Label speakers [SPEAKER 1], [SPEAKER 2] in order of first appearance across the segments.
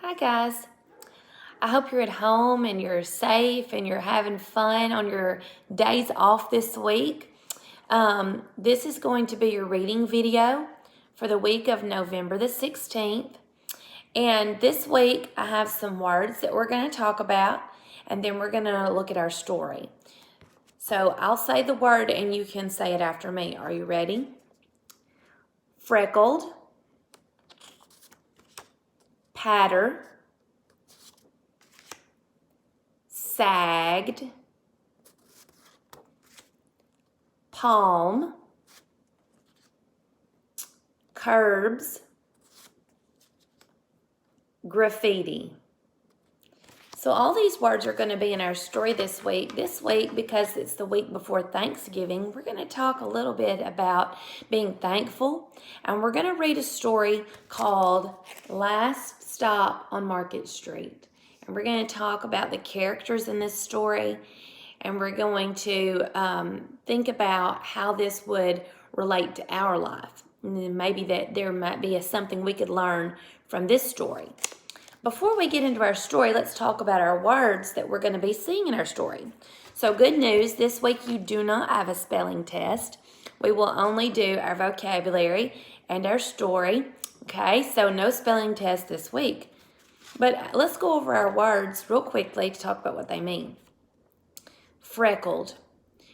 [SPEAKER 1] Hi guys. I hope you're at home and you're safe and you're having fun on your days off this week. This is going to be your reading video for the week of November the 16th. And this week I have some words that we're going to talk about, and then we're going to look at our story. So I'll say the word and you can say it after me. Are you ready? Freckled, patter, sagged, palm, curbs, graffiti. So all these words are going to be in our story this week. This week, because it's the week before Thanksgiving, we're going to talk a little bit about being thankful. And we're going to read a story called Last Stop on Market Street. And we're going to talk about the characters in this story. And we're going to think about how this would relate to our life. And maybe that there might be something we could learn from this story. Before we get into our story, let's talk about our words that we're going to be seeing in our story. So good news, this week you do not have a spelling test. We will only do our vocabulary and our story. Okay, so no spelling test this week. But let's go over our words real quickly to talk about what they mean. Freckled.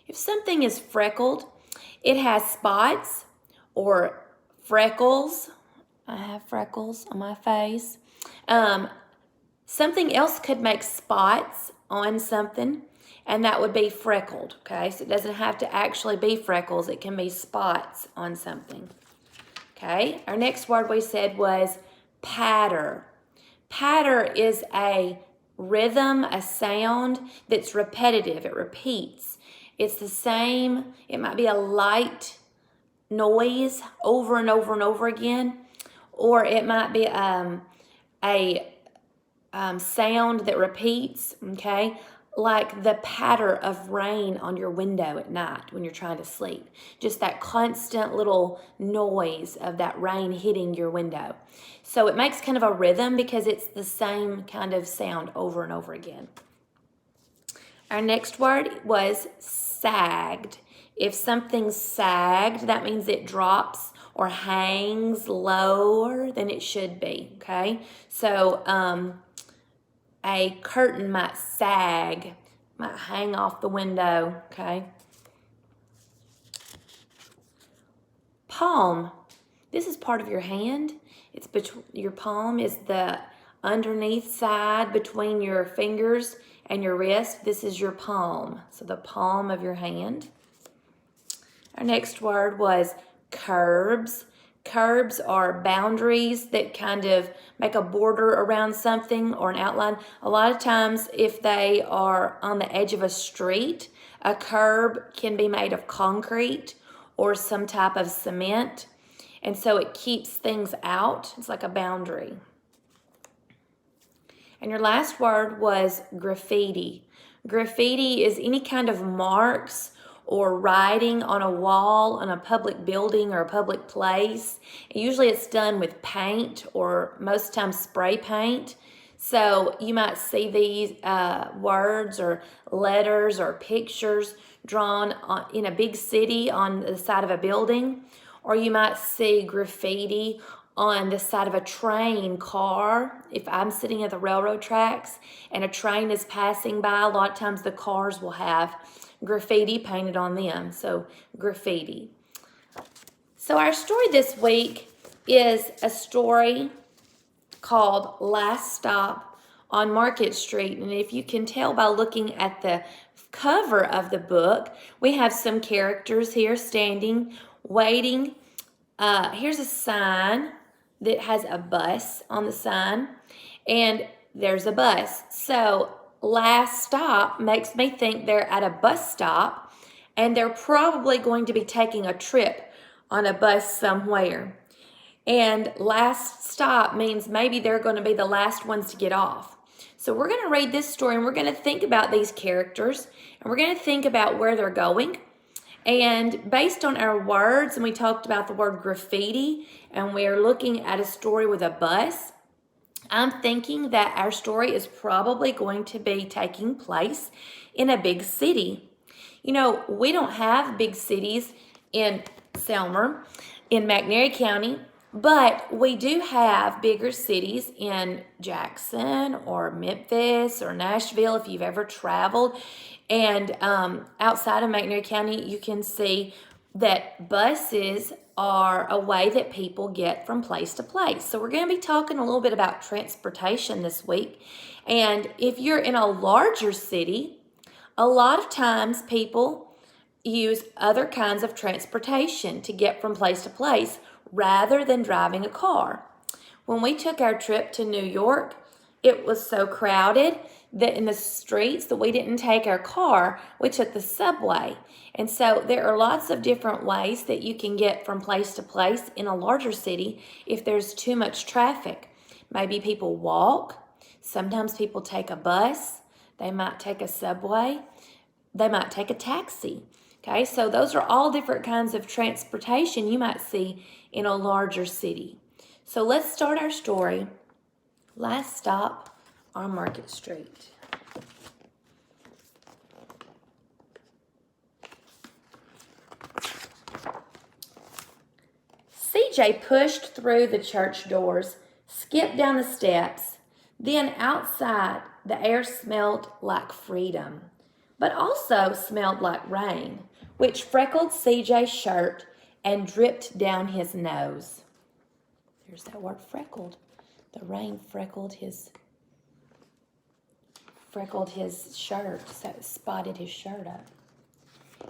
[SPEAKER 1] If something is freckled, it has spots or freckles. I have freckles on my face. Something else could make spots on something, and that would be freckled, okay? So it doesn't have to actually be freckles. It can be spots on something, okay? Our next word we said was patter. Patter is a rhythm, a sound that's repetitive. It repeats. It's the same. It might be a light noise over and over and over again, or it might be a sound that repeats, okay? Like the patter of rain on your window at night when you're trying to sleep. Just that constant little noise of that rain hitting your window. So it makes kind of a rhythm because it's the same kind of sound over and over again. Our next word was sagged. If something's sagged, that means it drops or hangs lower than it should be, okay? So a curtain might sag, might hang off the window, okay? Palm. This is part of your hand. It's your palm is the underneath side between your fingers and your wrist. This is your palm, so the palm of your hand. Our next word was curbs. Curbs are boundaries that kind of make a border around something or an outline. A lot of times if they are on the edge of a street, a curb can be made of concrete or some type of cement. And so it keeps things out. It's like a boundary. And your last word was graffiti. Graffiti is any kind of marks or writing on a wall on a public building or a public place. Usually it's done with paint or most times spray paint. So you might see these words or letters or pictures drawn in a big city on the side of a building, or you might see graffiti on the side of a train car. If I'm sitting at the railroad tracks and a train is passing by, a lot of times the cars will have graffiti painted on them. So graffiti. So our story this week is a story called Last Stop on Market Street. And if you can tell by looking at the cover of the book, we have some characters here standing, waiting. Here's a sign that has a bus on the sign, and there's a bus. So last stop makes me think they're at a bus stop, and they're probably going to be taking a trip on a bus somewhere. And last stop means maybe they're going to be the last ones to get off. So we're going to read this story, and we're going to think about these characters, and we're going to think about where they're going. And based on our words, and we talked about the word graffiti, and we're looking at a story with a bus, I'm thinking that our story is probably going to be taking place in a big city. You know, we don't have big cities in Selmer, in McNairy County, but we do have bigger cities in Jackson or Memphis or Nashville if you've ever traveled. And outside of McNairy County, you can see that buses are a way that people get from place to place. So we're going to be talking a little bit about transportation this week. And if you're in a larger city, a lot of times people use other kinds of transportation to get from place to place rather than driving a car. When we took our trip to New York, it was so crowded that in the streets that we didn't take our car, we took the subway. And so there are lots of different ways that you can get from place to place in a larger city if there's too much traffic. Maybe people walk, sometimes people take a bus, they might take a subway, they might take a taxi. Okay, so those are all different kinds of transportation you might see in a larger city. So let's start our story. Last stop on Market Street. CJ pushed through the church doors, skipped down the steps. Then outside, the air smelled like freedom, but also smelled like rain, which freckled CJ's shirt and dripped down his nose. There's that word, freckled. The rain freckled his shirt, so it spotted his shirt up.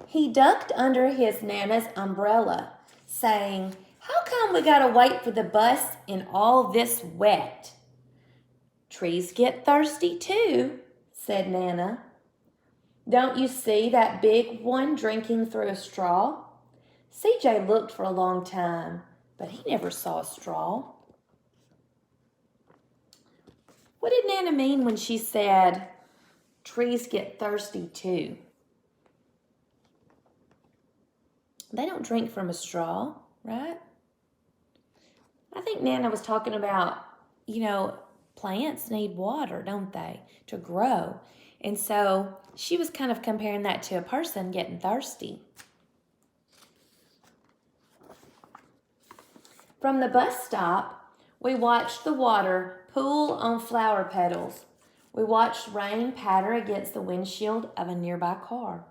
[SPEAKER 1] He ducked under his Nana's umbrella, saying, "How come we gotta wait for the bus in all this wet?" "Trees get thirsty too," said Nana. "Don't you see that big one drinking through a straw?" CJ looked for a long time, but he never saw a straw. What did Nana mean when she said, "Trees get thirsty too"? They don't drink from a straw, right? I think Nana was talking about, plants need water, don't they, to grow. And so she was kind of comparing that to a person getting thirsty. From the bus stop, we watched the water pool on flower petals. We watched rain patter against the windshield of a nearby car.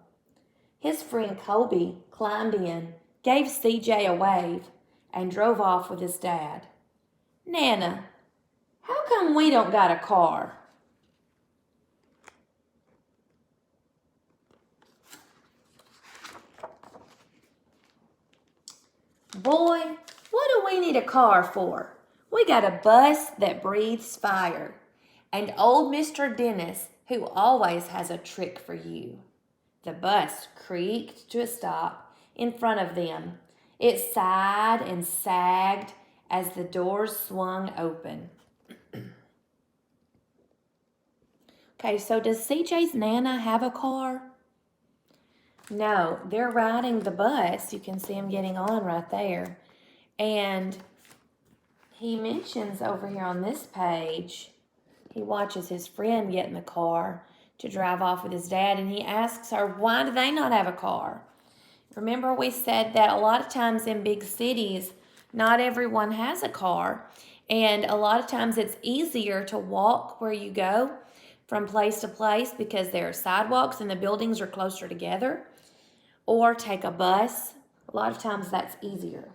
[SPEAKER 1] His friend Colby climbed in, gave CJ a wave, and drove off with his dad. "Nana, how come we don't got a car?" "Boy, what do we need a car for? We got a bus that breathes fire, and old Mr. Dennis, who always has a trick for you." The bus creaked to a stop in front of them. It sighed and sagged as the doors swung open. Okay, so does CJ's Nana have a car? No, they're riding the bus. You can see him getting on right there. And he mentions over here on this page, he watches his friend get in the car to drive off with his dad, and he asks her, why do they not have a car? Remember, we said that a lot of times in big cities, not everyone has a car, and a lot of times it's easier to walk where you go from place to place because there are sidewalks and the buildings are closer together, or take a bus. A lot of times that's easier.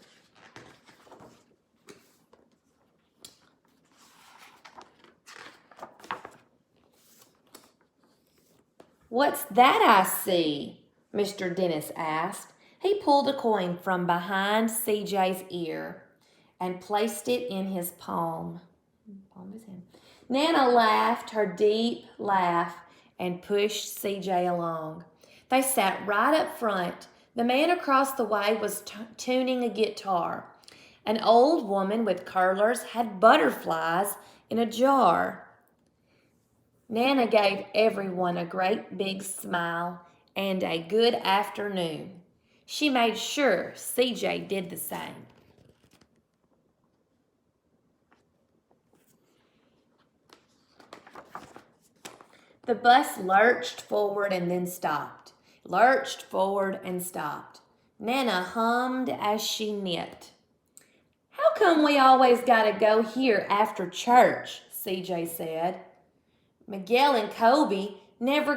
[SPEAKER 1] "What's that I see?" Mr. Dennis asked. He pulled a coin from behind CJ's ear and placed it in his palm. Nana laughed her deep laugh and pushed CJ along. They sat right up front. The man across the way was tuning a guitar. An old woman with curlers had butterflies in a jar. Nana gave everyone a great big smile and a good afternoon. She made sure CJ did the same. The bus lurched forward and then stopped. Lurched forward and stopped. Nana hummed as she knit. How come we always gotta go here after church? CJ said. Miguel and Kobe never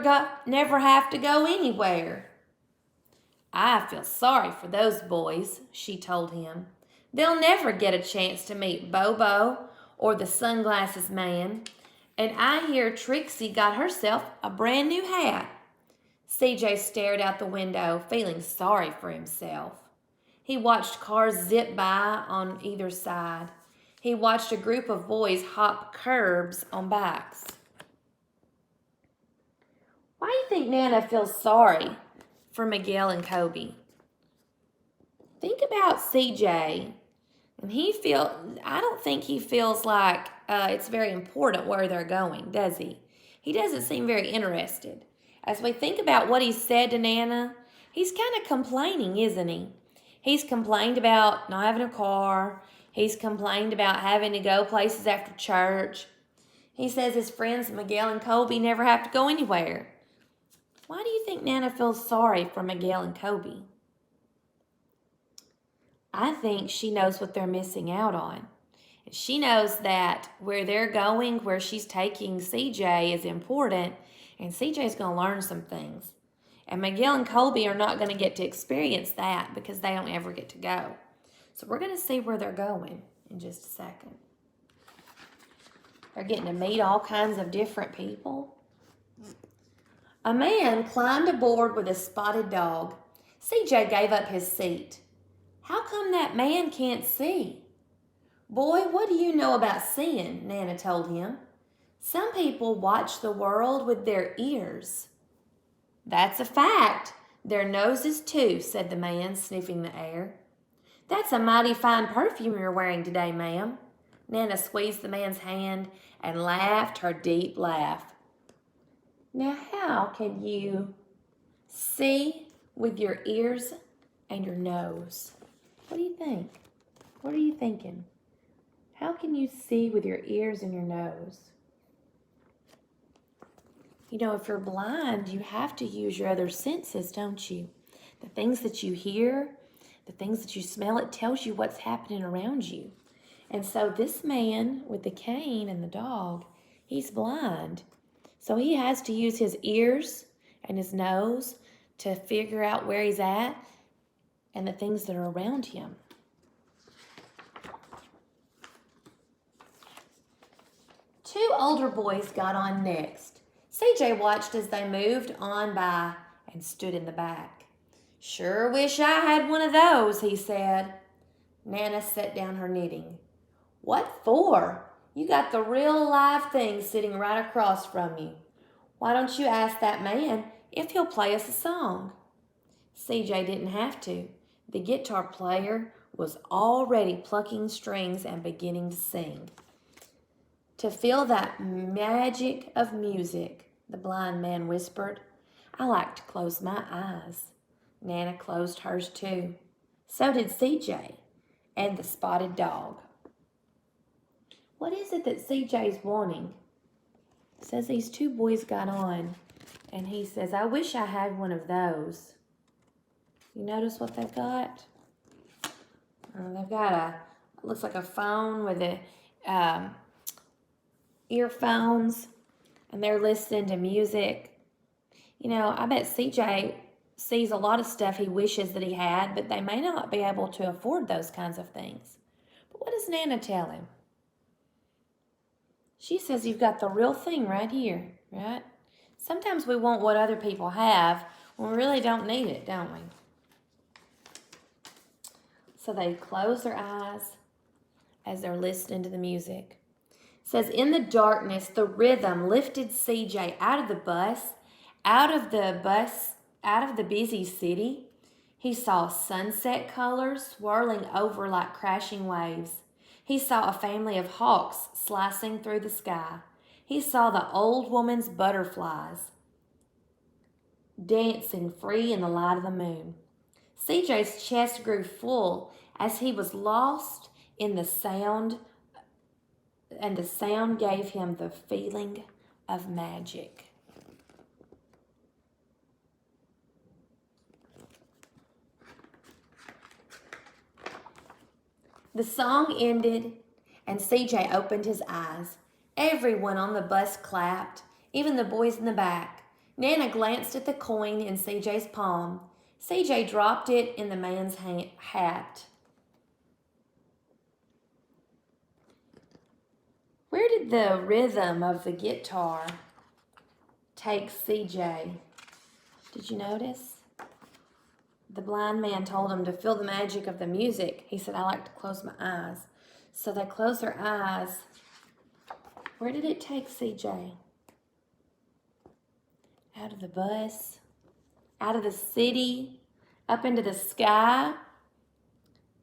[SPEAKER 1] have to go anywhere. I feel sorry for those boys, she told him. They'll never get a chance to meet Bobo or the sunglasses man. And I hear Trixie got herself a brand new hat. CJ stared out the window, feeling sorry for himself. He watched cars zip by on either side. He watched a group of boys hop curbs on bikes. Why do you think Nana feels sorry for Miguel and Kobe? Think about CJ. And I don't think he feels like it's very important where they're going, does he? He doesn't seem very interested. As we think about what he said to Nana, he's kind of complaining, isn't he? He's complained about not having a car. He's complained about having to go places after church. He says his friends Miguel and Kobe never have to go anywhere. Why do you think Nana feels sorry for Miguel and Kobe? I think she knows what they're missing out on. She knows that where they're going, where she's taking CJ is important, and CJ's going to learn some things. And Miguel and Kobe are not going to get to experience that because they don't ever get to go. So we're going to see where they're going in just a second. They're getting to meet all kinds of different people. A man climbed aboard with a spotted dog. CJ gave up his seat. How come that man can't see? Boy, what do you know about seeing? Nana told him. Some people watch the world with their ears. That's a fact. Their noses too, said the man, sniffing the air. That's a mighty fine perfume you're wearing today, ma'am. Nana squeezed the man's hand and laughed her deep laugh. Now, how can you see with your ears and your nose? What do you think? What are you thinking? How can you see with your ears and your nose? You know, if you're blind, you have to use your other senses, don't you? The things that you hear, the things that you smell, it tells you what's happening around you. And so this man with the cane and the dog, he's blind. So he has to use his ears and his nose to figure out where he's at and the things that are around him. Two older boys got on next. CJ watched as they moved on by and stood in the back. Sure wish I had one of those, he said. Nana set down her knitting. What for? You got the real live thing sitting right across from you. Why don't you ask that man if he'll play us a song? CJ didn't have to. The guitar player was already plucking strings and beginning to sing. To feel that magic of music, the blind man whispered, I like to close my eyes. Nana closed hers too. So did CJ and the spotted dog. What is it that CJ's wanting? It says these two boys got on, and he says, I wish I had one of those. You notice what they've got? They've got looks like a phone with earphones, and they're listening to music. You know, I bet CJ sees a lot of stuff he wishes that he had, but they may not be able to afford those kinds of things. But what does Nana tell him? She says, you've got the real thing right here, right? Sometimes we want what other people have when we really don't need it, don't we? So they close their eyes as they're listening to the music. It says, in the darkness, the rhythm lifted CJ out of the busy city. He saw sunset colors swirling over like crashing waves. He saw a family of hawks slicing through the sky. He saw the old woman's butterflies dancing free in the light of the moon. CJ's chest grew full as he was lost in the sound, and the sound gave him the feeling of magic. The song ended, and CJ opened his eyes. Everyone on the bus clapped, even the boys in the back. Nana glanced at the coin in CJ's palm. CJ dropped it in the man's hat. Where did the rhythm of the guitar take CJ? Did you notice? The blind man told him to feel the magic of the music. He said, I like to close my eyes. So they closed their eyes. Where did it take CJ? Out of the bus, out of the city, up into the sky.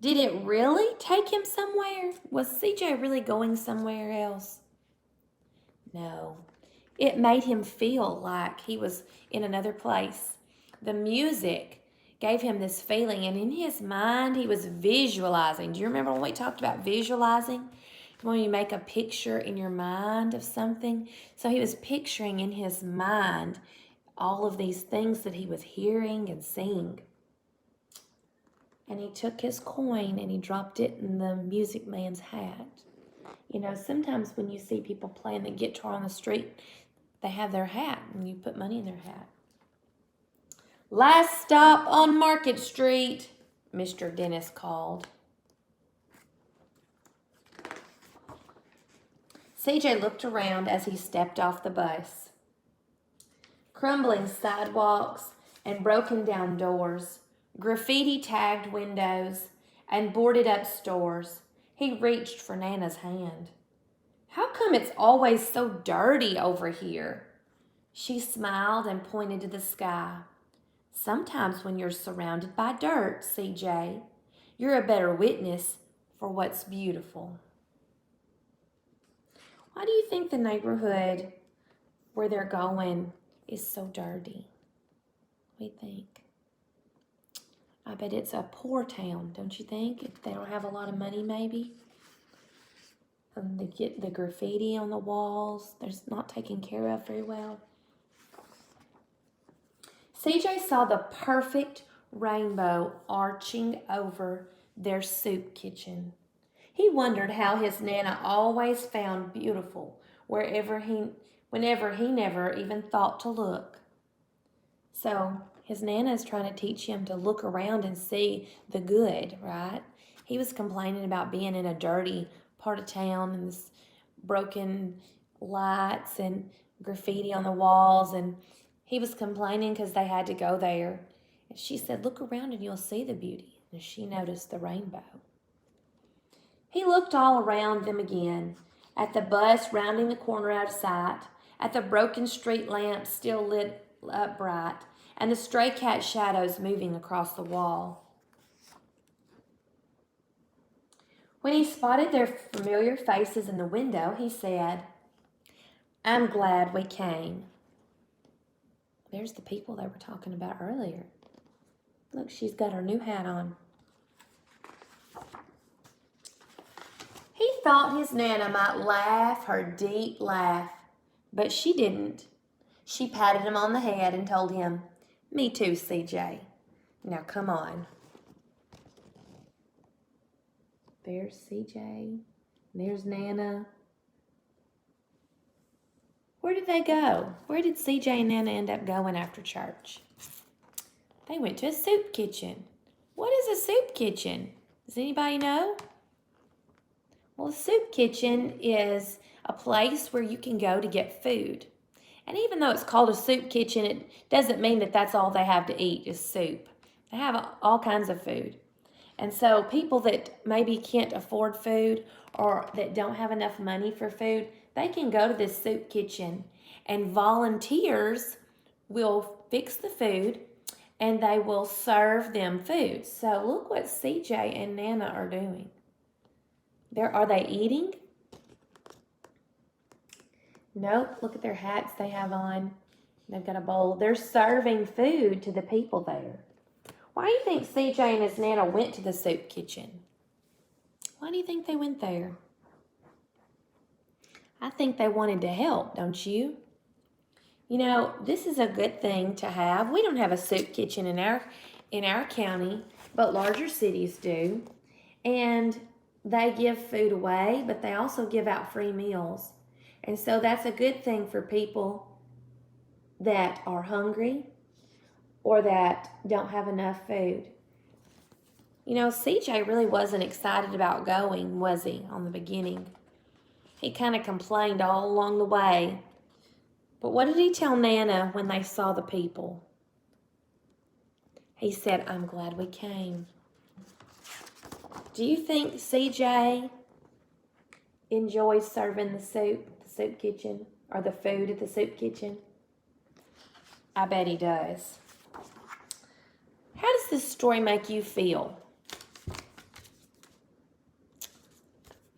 [SPEAKER 1] Did it really take him somewhere? Was CJ really going somewhere else? No. It made him feel like he was in another place. The music gave him this feeling, and in his mind, he was visualizing. Do you remember when we talked about visualizing? When you make a picture in your mind of something? So he was picturing in his mind all of these things that he was hearing and seeing. And he took his coin and he dropped it in the music man's hat. You know, sometimes when you see people playing the guitar on the street, they have their hat and you put money in their hat. Last stop on Market Street, Mr. Dennis called. CJ looked around as he stepped off the bus. Crumbling sidewalks and broken down doors, graffiti tagged windows, and boarded up stores. He reached for Nana's hand. How come it's always so dirty over here? She smiled and pointed to the sky. Sometimes when you're surrounded by dirt, CJ, you're a better witness for what's beautiful. Why do you think the neighborhood where they're going is so dirty? We think. I bet it's a poor town, don't you think? If they don't have a lot of money, maybe. And they get the graffiti on the walls. They're not taken care of very well. CJ saw the perfect rainbow arching over their soup kitchen. He wondered how his Nana always found beautiful whenever he never even thought to look. So his Nana is trying to teach him to look around and see the good, right? He was complaining about being in a dirty part of town and this broken lights and graffiti on the walls, and he was complaining because they had to go there. And she said, look around and you'll see the beauty. And she noticed the rainbow. He looked all around them again, at the bus rounding the corner out of sight, at the broken street lamps still lit up bright, and the stray cat shadows moving across the wall. When he spotted their familiar faces in the window, he said, I'm glad we came. There's the people they were talking about earlier. Look, she's got her new hat on. He thought his Nana might laugh her deep laugh, but she didn't. She patted him on the head and told him, me too, CJ. Now come on. There's CJ. There's Nana. Where did they go? Where did CJ and Nana end up going after church? They went to a soup kitchen. What is a soup kitchen? Does anybody know? Well, a soup kitchen is a place where you can go to get food. And even though it's called a soup kitchen, it doesn't mean that that's all they have to eat is soup. They have all kinds of food. And so people that maybe can't afford food or that don't have enough money for food, they can go to this soup kitchen and volunteers will fix the food and they will serve them food. So look what CJ and Nana are doing. Are they eating? Nope, look at their hats they have on. They've got a bowl. They're serving food to the people there. Why do you think CJ and his Nana went to the soup kitchen? Why do you think they went there? I think they wanted to help, don't you? You know, this is a good thing to have. We don't have a soup kitchen in our county, but larger cities do. And they give food away, but they also give out free meals. And so that's a good thing for people that are hungry or that don't have enough food. You know, CJ really wasn't excited about going, was he, on the beginning? He kind of complained all along the way. But what did he tell Nana when they saw the people? He said, I'm glad we came. Do you think CJ enjoys serving the soup kitchen, or the food at the soup kitchen? I bet he does. How does this story make you feel?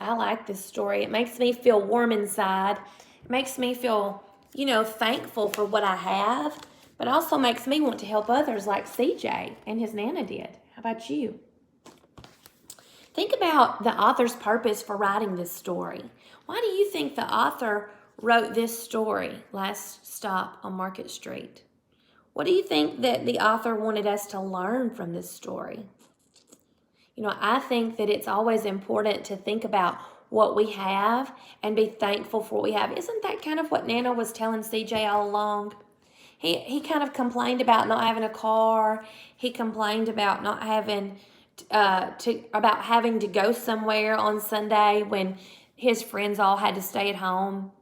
[SPEAKER 1] I like this story. It makes me feel warm inside. It makes me feel, thankful for what I have, but also makes me want to help others like CJ and his Nana did. How about you? Think about the author's purpose for writing this story. Why do you think the author wrote this story, Last Stop on Market Street? What do you think that the author wanted us to learn from this story? I think that it's always important to think about what we have and be thankful for what we have. Isn't that kind of what Nana was telling CJ all along? He kind of complained about not having a car. He complained about not having about having to go somewhere on Sunday when his friends all had to stay at home.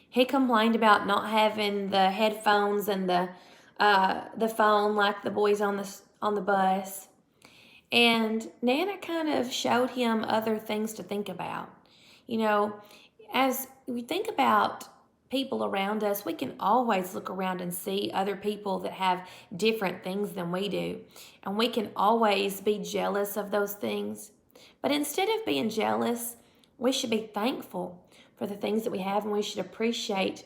[SPEAKER 1] He complained about not having the headphones and the phone like the boys on the bus. And Nana kind of showed him other things to think about. As we think about people around us, we can always look around and see other people that have different things than we do. And we can always be jealous of those things. But instead of being jealous, we should be thankful for the things that we have, and we should appreciate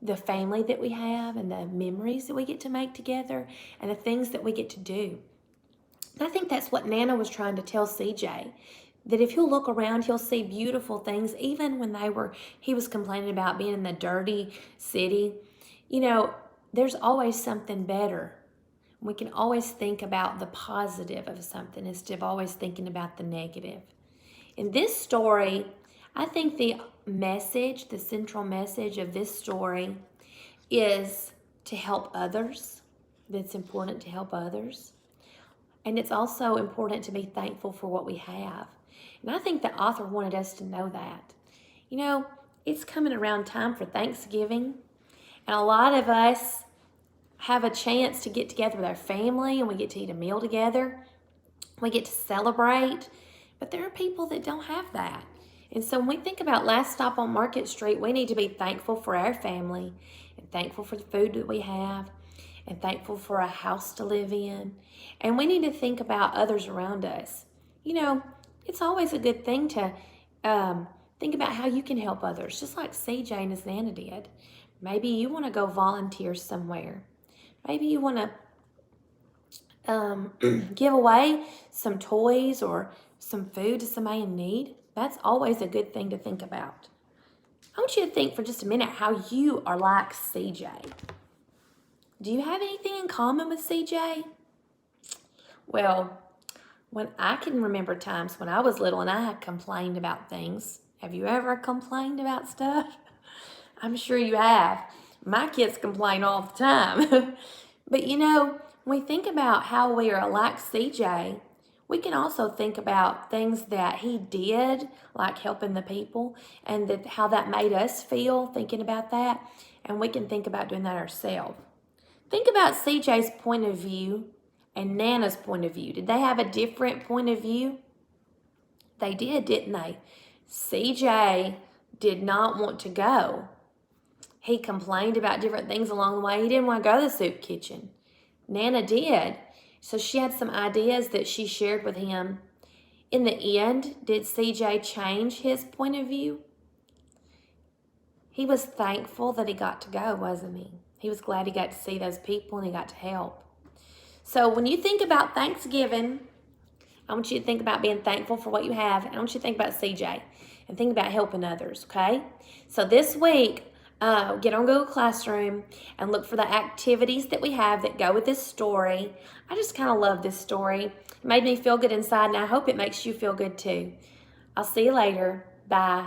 [SPEAKER 1] the family that we have and the memories that we get to make together and the things that we get to do. And I think that's what Nana was trying to tell CJ, that if he'll look around, he'll see beautiful things, even when he was complaining about being in the dirty city. There's always something better. We can always think about the positive of something instead of always thinking about the negative. In this story, I think the central message of this story is to help others. That's important to help others. And it's also important to be thankful for what we have. And I think the author wanted us to know that. It's coming around time for Thanksgiving. And a lot of us have a chance to get together with our family and we get to eat a meal together. We get to celebrate. But there are people that don't have that. And so when we think about Last Stop on Market Street, we need to be thankful for our family and thankful for the food that we have and thankful for a house to live in. And we need to think about others around us. It's always a good thing to think about how you can help others, just like CJ and his Nana did. Maybe you want to go volunteer somewhere. Maybe you want to give away some toys or some food to somebody in need. That's always a good thing to think about. I want you to think for just a minute how you are like CJ. Do you have anything in common with CJ? Well, when I can remember times when I was little and I had complained about things. Have you ever complained about stuff? I'm sure you have. My kids complain all the time. But when we think about how we are like CJ, we can also think about things that he did, like helping the people, and how that made us feel thinking about that. And we can think about doing that ourselves. Think about CJ's point of view and Nana's point of view. Did they have a different point of view? They did, didn't they? CJ did not want to go. He complained about different things along the way. He didn't want to go to the soup kitchen. Nana did. So she had some ideas that she shared with him. In the end, did CJ change his point of view? He was thankful that he got to go, wasn't he? He was glad he got to see those people and he got to help. So when you think about Thanksgiving, I want you to think about being thankful for what you have. And I want you to think about CJ and think about helping others, okay? So this week, get on Google Classroom and look for the activities that we have that go with this story. I just kind of love this story. It made me feel good inside, and I hope it makes you feel good too. I'll see you later. Bye.